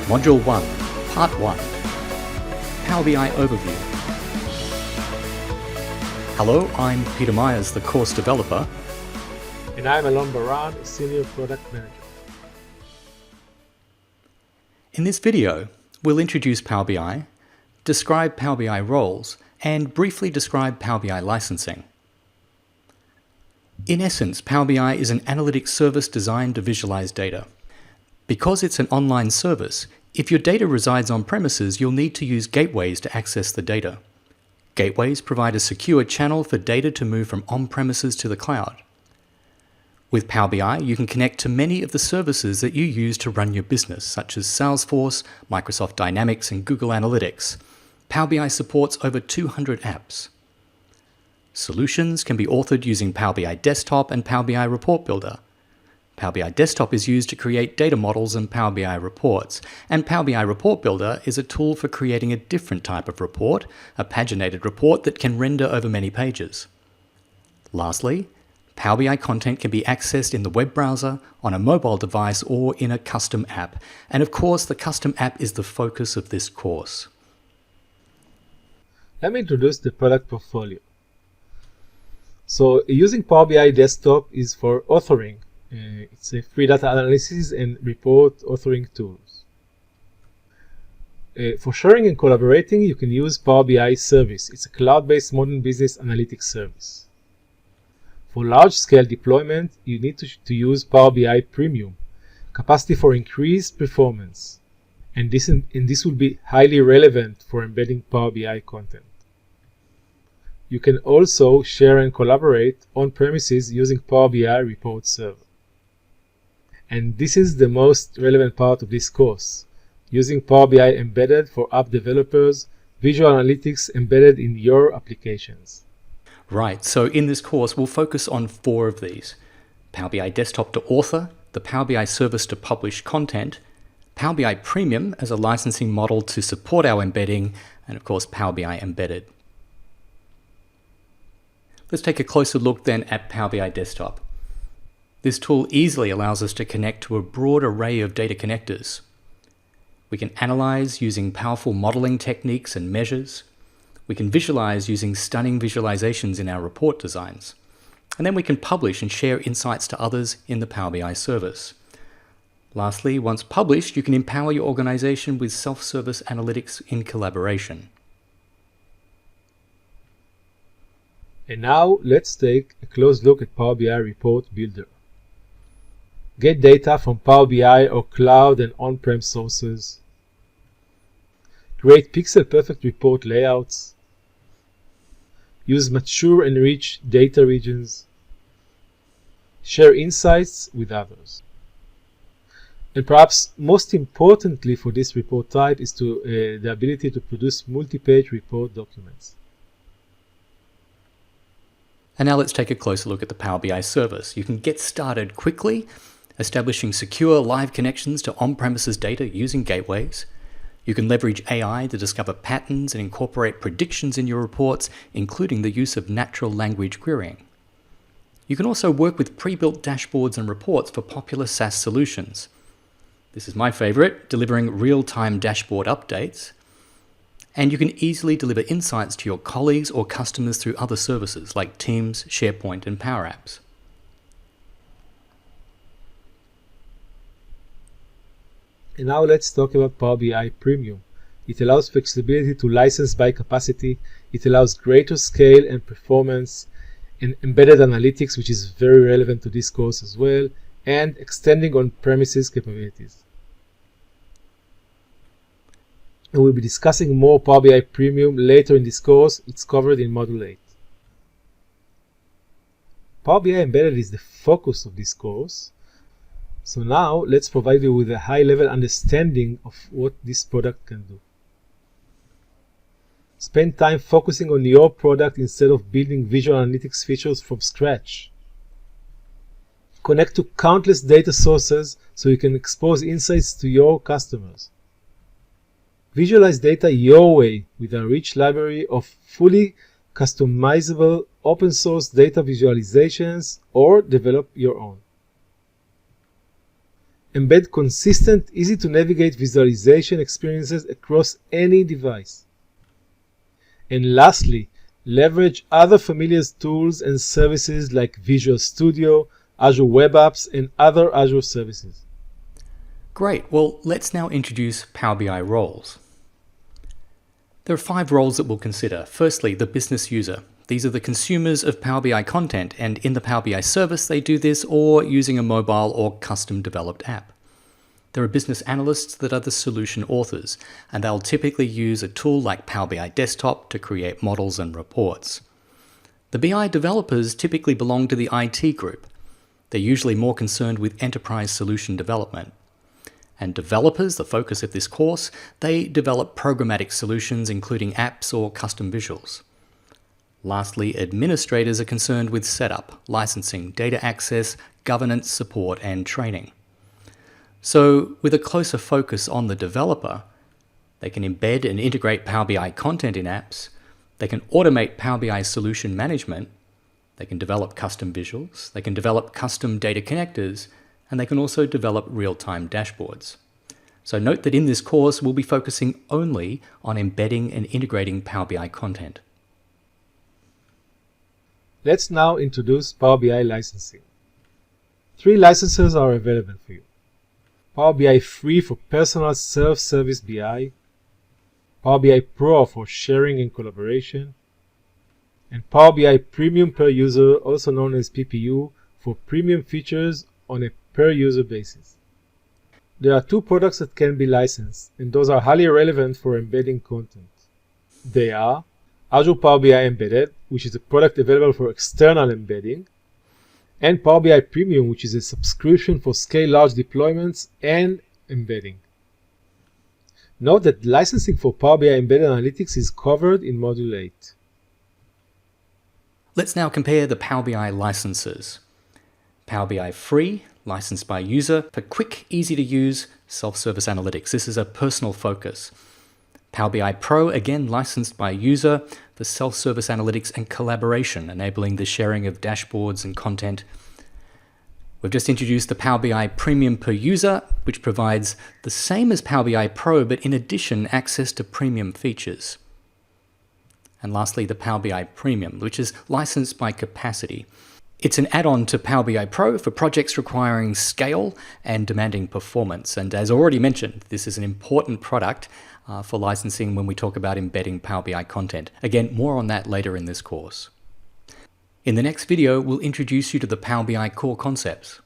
Module 1, Part 1, Power BI Overview. Hello, I'm Peter Myers, the course developer. And I'm Alon Baram, Senior Product Manager. In this video, we'll introduce Power BI, describe Power BI roles, and briefly describe Power BI licensing. In essence, Power BI is an analytics service designed to visualize data. Because it's an online service, if your data resides on premises, you'll need to use gateways to access the data. Gateways provide a secure channel for data to move from on-premises to the cloud. With Power BI, you can connect to many of the services that you use to run your business, such as Salesforce, Microsoft Dynamics, and Google Analytics. Power BI supports over 200 apps. Solutions can be authored using Power BI Desktop and Power BI Report Builder. Power BI Desktop is used to create data models and Power BI reports, and Power BI Report Builder is a tool for creating a different type of report, a paginated report that can render over many pages. Lastly, Power BI content can be accessed in the web browser, on a mobile device, or in a custom app. And of course, the custom app is the focus of this course. Let me introduce the product portfolio. So using Power BI Desktop is for authoring. It's a free data analysis and report authoring tools. For sharing and collaborating, you can use Power BI Service. It's a cloud-based modern business analytics service. For large-scale deployment, you need to use Power BI Premium, capacity for increased performance, and this will be highly relevant for embedding Power BI content. You can also share and collaborate on premises using Power BI Report Server. And this is the most relevant part of this course, using Power BI embedded for app developers, visual analytics embedded in your applications. Right, so in this course, we'll focus on 4 of these. Power BI Desktop to author, the Power BI Service to publish content, Power BI Premium as a licensing model to support our embedding, and of course, Power BI Embedded. Let's take a closer look then at Power BI Desktop. This tool easily allows us to connect to a broad array of data connectors. We can analyze using powerful modeling techniques and measures. We can visualize using stunning visualizations in our report designs. And then we can publish and share insights to others in the Power BI service. Lastly, once published, you can empower your organization with self-service analytics in collaboration. And now let's take a close look at Power BI Report Builder. Get data from Power BI or cloud and on-prem sources. Create pixel-perfect report layouts. Use mature and rich data regions. Share insights with others. And perhaps most importantly for this report type is the ability to produce multi-page report documents. And now let's take a closer look at the Power BI service. You can get started quickly, establishing secure live connections to on-premises data using gateways. You can leverage AI to discover patterns and incorporate predictions in your reports, including the use of natural language querying. You can also work with pre-built dashboards and reports for popular SaaS solutions. This is my favorite, delivering real-time dashboard updates. And you can easily deliver insights to your colleagues or customers through other services like Teams, SharePoint, and Power Apps. And now let's talk about Power BI Premium. It allows flexibility to license by capacity. It allows greater scale and performance, and embedded analytics, which is very relevant to this course as well, and extending on-premises capabilities. And we'll be discussing more Power BI Premium later in this course. It's covered in Module 8. Power BI Embedded is the focus of this course. So now let's provide you with a high-level understanding of what this product can do. Spend time focusing on your product instead of building visual analytics features from scratch. Connect to countless data sources so you can expose insights to your customers. Visualize data your way with a rich library of fully customizable open source data visualizations, or develop your own. Embed consistent, easy-to-navigate visualization experiences across any device. And lastly, leverage other familiar tools and services like Visual Studio, Azure Web Apps, and other Azure services. Great, well, let's now introduce Power BI roles. There are 5 roles that we'll consider. Firstly, the business user. These are the consumers of Power BI content, and in the Power BI service they do this or using a mobile or custom developed app. There are business analysts that are the solution authors, and they'll typically use a tool like Power BI Desktop to create models and reports. The BI developers typically belong to the IT group. They're usually more concerned with enterprise solution development. And developers, the focus of this course, they develop programmatic solutions including apps or custom visuals. Lastly, administrators are concerned with setup, licensing, data access, governance, support, and training. So, with a closer focus on the developer, they can embed and integrate Power BI content in apps, they can automate Power BI solution management, they can develop custom visuals, they can develop custom data connectors, and they can also develop real-time dashboards. So note that in this course, we'll be focusing only on embedding and integrating Power BI content. Let's now introduce Power BI licensing. 3 licenses are available for you. Power BI Free for personal self-service BI, Power BI Pro for sharing and collaboration, and Power BI Premium per user, also known as PPU, for premium features on a per-user basis. There are 2 products that can be licensed, and those are highly relevant for embedding content. They are Azure Power BI Embedded, which is a product available for external embedding, and Power BI Premium, which is a subscription for scale large deployments and embedding. Note that licensing for Power BI Embedded Analytics is covered in Module 8. Let's now compare the Power BI licenses. Power BI Free, licensed by user, for quick, easy-to-use self-service analytics. This is a personal focus. Power BI Pro, again licensed by user, for self-service analytics and collaboration, enabling the sharing of dashboards and content. We've just introduced the Power BI Premium per user, which provides the same as Power BI Pro, but in addition, access to premium features. And lastly, the Power BI Premium, which is licensed by capacity. It's an add-on to Power BI Pro for projects requiring scale and demanding performance. And as already mentioned, this is an important product for licensing when we talk about embedding Power BI content. Again, more on that later in this course. In the next video, we'll introduce you to the Power BI core concepts.